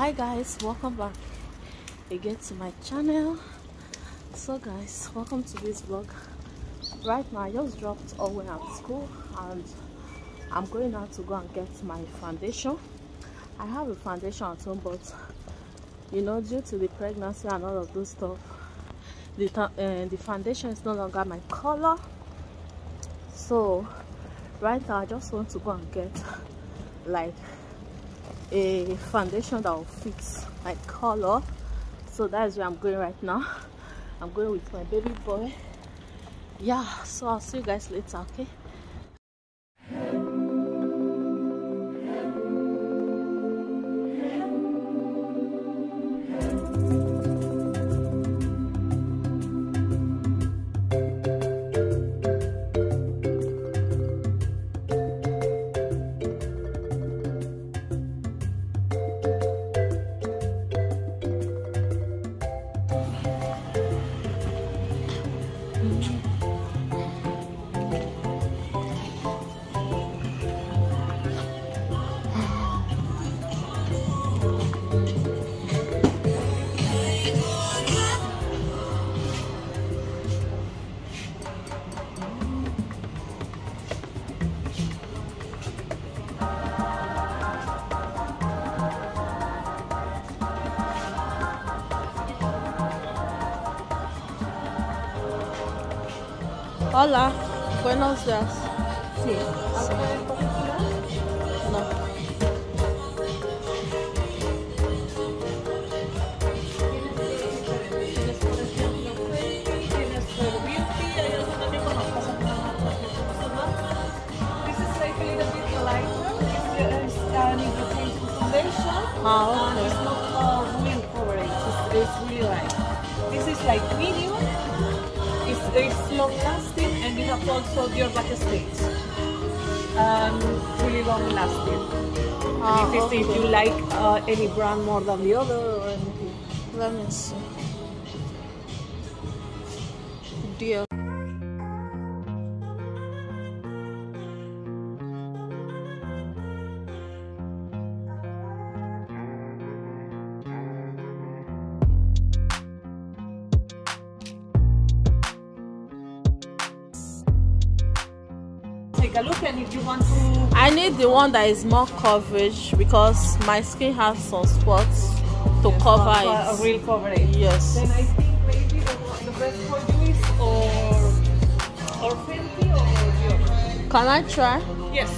Hi guys, welcome back again to my channel. So guys, welcome to this vlog. Right now I just dropped Owen at school and I'm going out to go and get my foundation. I have a foundation at home, but you know, due to the pregnancy and all of those stuff, the foundation is no longer my color. So right now I just want to go and get like a foundation that will fit my color. So that is where I'm going right now. I'm going with my baby boy. Yeah, so I'll see you guys later, okay? Hola, buenos días. Sí. No. Tienes for beauty, hay alguna que conozcas This is like a little bit lighter. It's an immigrate foundation. Okay. And it's not real coverage. It's really light. This is like medium. It's long lasting, and you have also your back states. Really long lasting. If you like any brand more than the other or anything. Let me see. Dear. Take a look, and if you want to, I need the one that is more coverage because my skin has some spots to cover a it. real coverage. Yes. Then I think maybe the best for you is or Fenty or Dior. Can I try? Yes.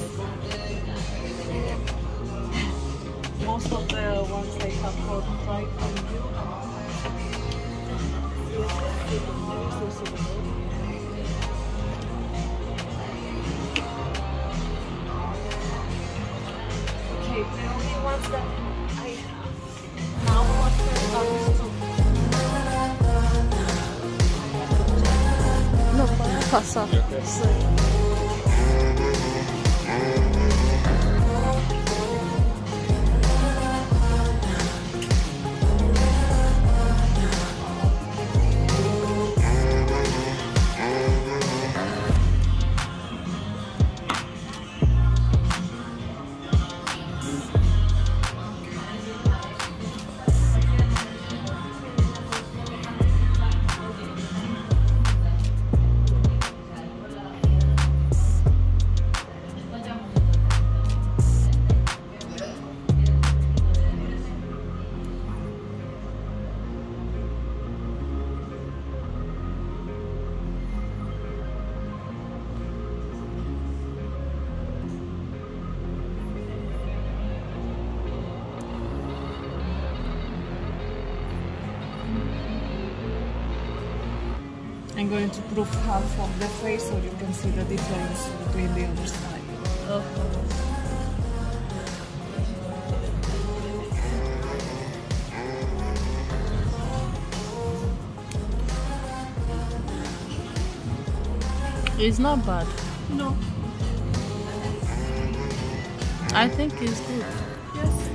Most of the ones I have for try from you. Okay, the only ones that I have now are these two. No, puede pasar. Sí. I'm going to proof half of the face so you can see the difference between the other side. It's not bad. No. I think it's good. Yes.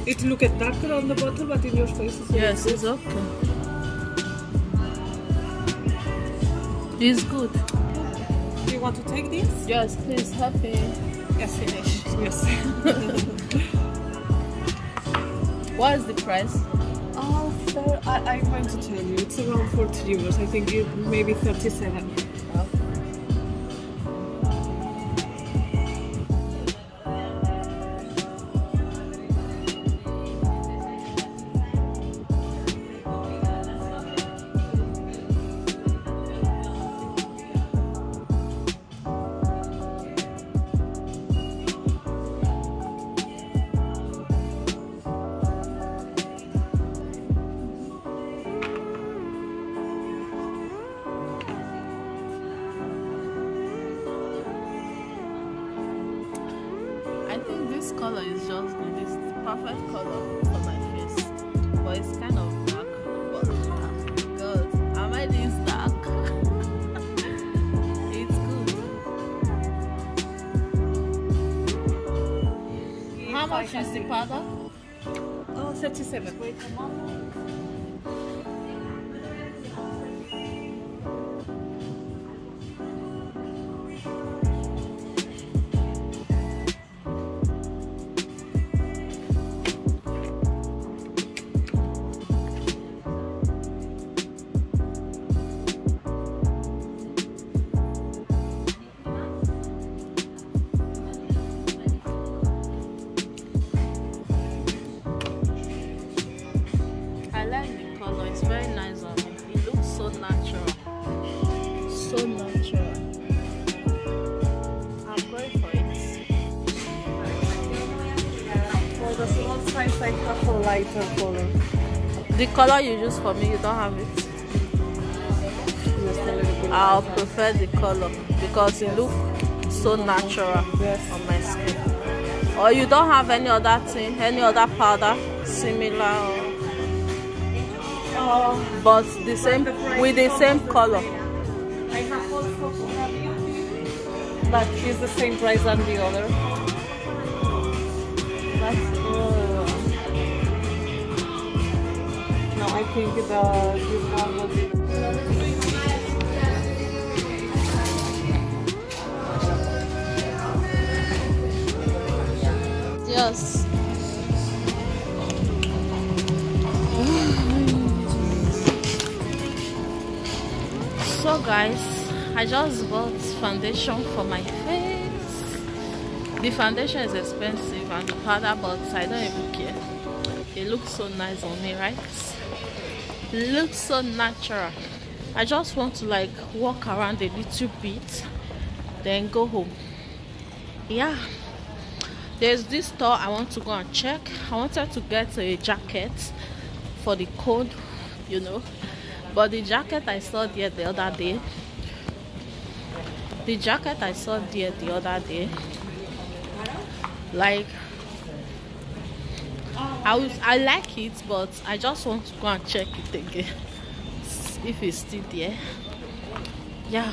It looks darker on the bottle, but in your face it's Yes, it's okay. It's good. Do you want to take this? Yes, please help me. Yes, finish. Yes. What is the price? So I'm going to tell you. It's around 40 euros. I think it maybe 37. I think this color is just good. It's the perfect color for my face. But it's kind of dark. But God, am I this dark? It's good. How much is the powder? 37. Wait a moment. It's very nice on me. It looks so natural. So natural. I'm going for it. For the small size, I have a lighter color. The color you use for me, you don't have it? Just a little bit I'll lighter. prefer the color because it looks so natural on my skin. Or you don't have any other thing, any other powder similar or but the same with the same color. I have also that is the same price than the other. That's No, I think this one will be. yes. So guys, I just bought foundation for my face. The foundation is expensive and the powder, but I don't even care. It looks so nice on me, right? It looks so natural. I just want to like walk around a little bit, then go home. Yeah. There's this store I want to go and check. I wanted to get a jacket for the cold, you know. But the jacket I saw there the other day, like I like it, but I just want to go and check it again if it's still there. Yeah.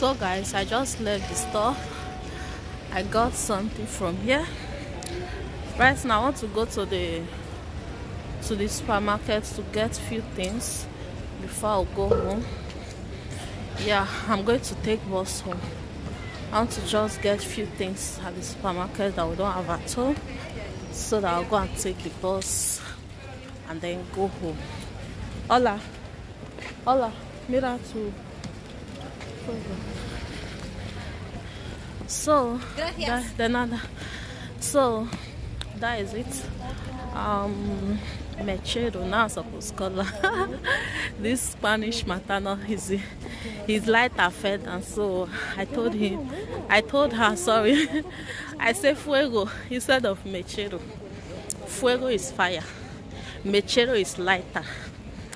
So guys, I just left the store. I got something from here. Right now I want to go to the supermarket to get few things before I'll go home. Yeah, I'm going to take bus home. I want to just get few things at the supermarket that we don't have at home, so that I'll go and take the bus and then go home. Hola, mira tu. So that is it. Mechero now supposed to call this Spanish maternal, he's lighter fed, and so I told her, sorry, I said fuego instead of mechero. Fuego is fire, mechero is lighter.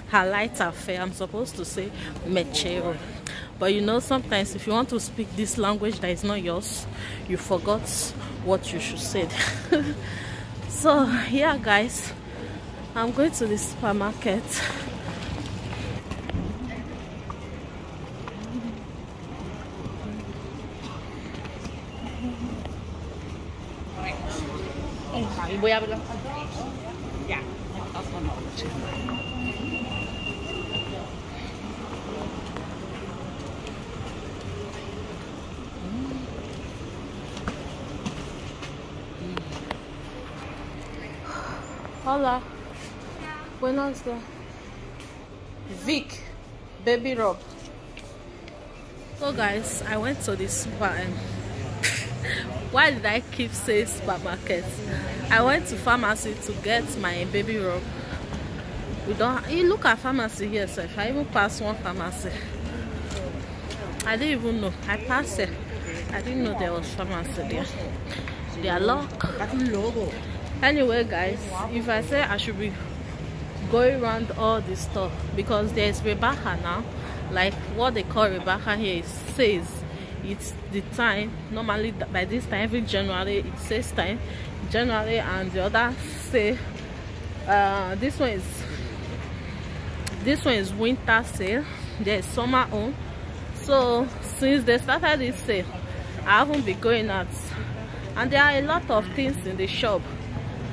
Her lighter fed, I'm supposed to say mechero. But you know, sometimes if you want to speak this language that is not yours, you forgot what you should say. So yeah guys, I'm going to the supermarket. Voy a verlo. Ya. Hola. Buenos días. Vic, baby rub. So guys, I went to the super and why did I keep saying supermarket? I went to pharmacy to get my baby rub. You look at pharmacy here, so if I even pass one pharmacy, I didn't even know. I passed it. I didn't know there was pharmacy there. They are locked. Anyway guys, if I say I should be going around all the stuff, because there's rebaha now, like what they call rebaha here says it's the time. Normally by this time every January it says time January, and the other say this one is winter sale, there's summer on. So since they started this sale, I haven't been going out, and there are a lot of things in the shop.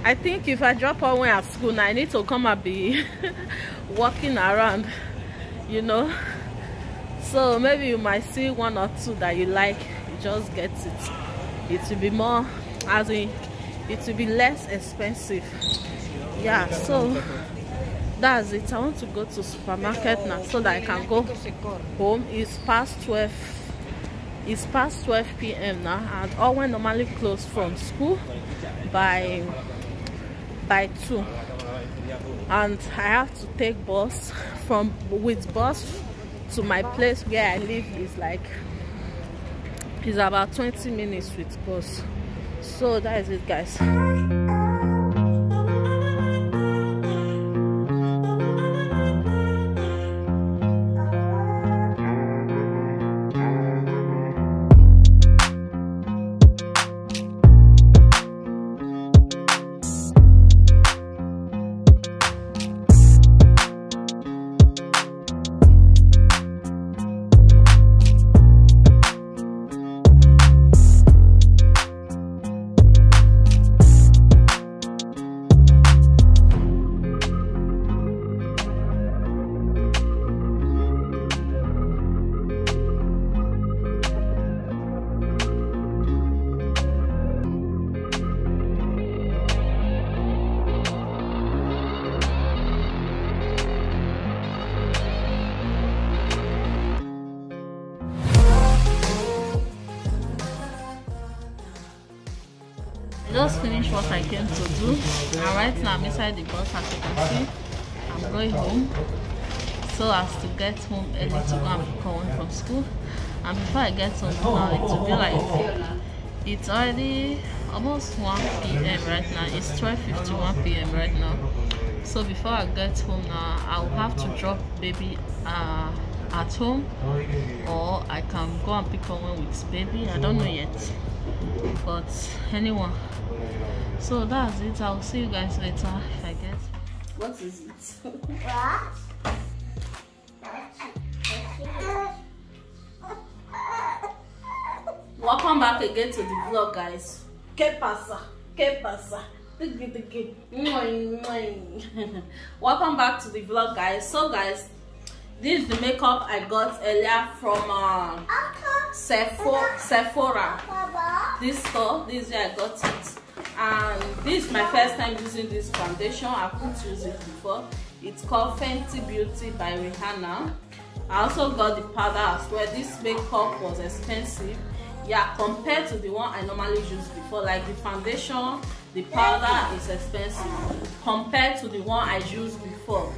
I think if I drop away at school now, I need to come and be walking around, you know. So maybe you might see one or two that you like, you just get it. It will be more, as in, it will be less expensive. Yeah, so that's it. I want to go to supermarket now so that I can go home. It's past 12 p.m. now, and all we normally close from school by 2, and I have to take bus with bus to my place where I live is about 20 minutes with bus. So that is it guys. Just finished what I came to do, and right now I'm inside the bus. As you can see, I'm going home so as to get home early to go and pick up from school. And before I get home now, it will be like, it's already almost 1 p.m. right now. It's 12:51 p.m. right now. So before I get home now, I'll have to drop baby at home, or I can go and pick up one with baby. I don't know yet, but anyway, so that's it. I'll see you guys later if I get. What is it? Welcome back again to the vlog, guys. Que pasa? Que pasa? Welcome back to the vlog, guys. So guys, this is the makeup I got earlier from Sephora. This store, this is where I got it. And this is my first time using this foundation. I couldn't use it before. It's called Fenty Beauty by Rihanna. I also got the powder as well. This makeup was expensive, yeah, compared to the one I normally use before. Like the foundation, the powder is expensive compared to the one I used before,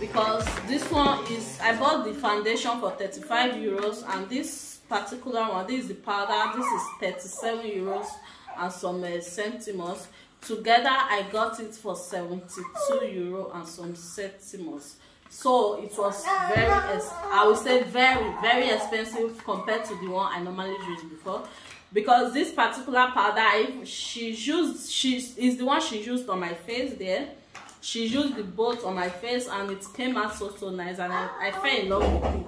because this one is, I bought the foundation for 35 euros, and this particular one, this is the powder, this is 37 euros and some centimos. Together I got it for 72 euro and some centimos. So it was very, I would say very expensive compared to the one I normally use before, because this particular powder she is the one she used on my face there. She used the both on my face and it came out so nice, and I fell in love with it.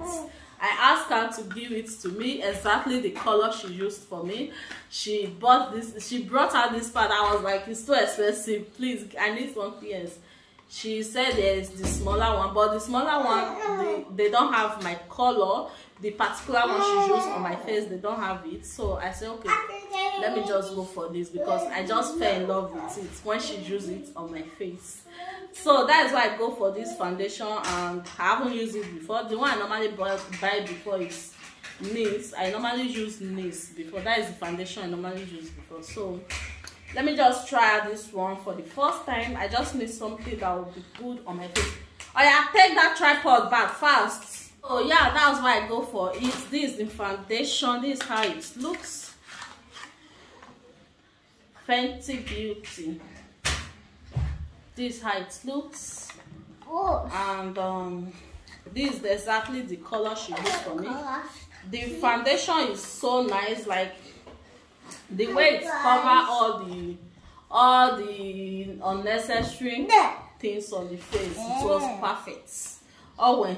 I asked her to give it to me exactly the color she used for me. She brought out this powder. I was like, it's too expensive, please, I need something else. She said there's the smaller one, but the smaller one, they don't have my color. The particular one she used on my face, they don't have it. So I said, okay, let me just go for this, because I just fell in love with it when she used it on my face. So that is why I go for this foundation, and I haven't used it before. The one I normally buy before is Nice. I normally use Nice before. That is the foundation I normally use before. So let me just try this one for the first time. I just need something that will be good on my face. Oh yeah, take that tripod back fast. Oh yeah, that's why I go for it. This is the foundation. This is how it looks. Fenty Beauty. This is how it looks. And this is exactly the color she used for me. The foundation is so nice, like the way it covers all the unnecessary things on the face. It was perfect. Oh well,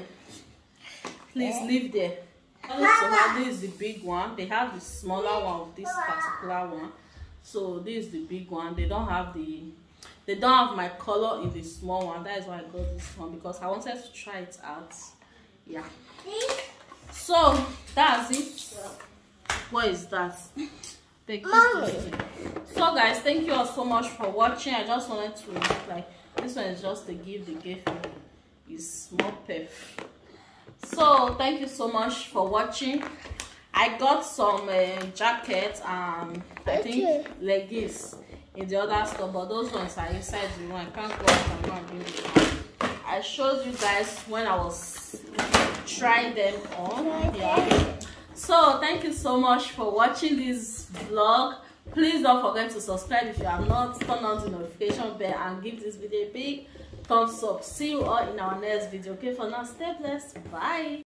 please leave there. So this is the big one. They have the smaller one of this particular one. So this is the big one. They don't have my color in the small one. That is why I got this one, because I wanted to try it out. Yeah. So that's it. What is that? So guys, thank you all so much for watching. I just wanted to, like, this one is just a gift they gave me. It's more pep. So thank you so much for watching. I got some jackets and I think leggings in the other store, but those ones are inside the room. I can't go out and go and bring them. I showed you guys when I was trying them on. Yeah. So thank you so much for watching this vlog. Please don't forget to subscribe if you have not. Turn on the notification bell and give this video a big thumbs up. See you all in our next video. Okay, for now, stay blessed. Bye.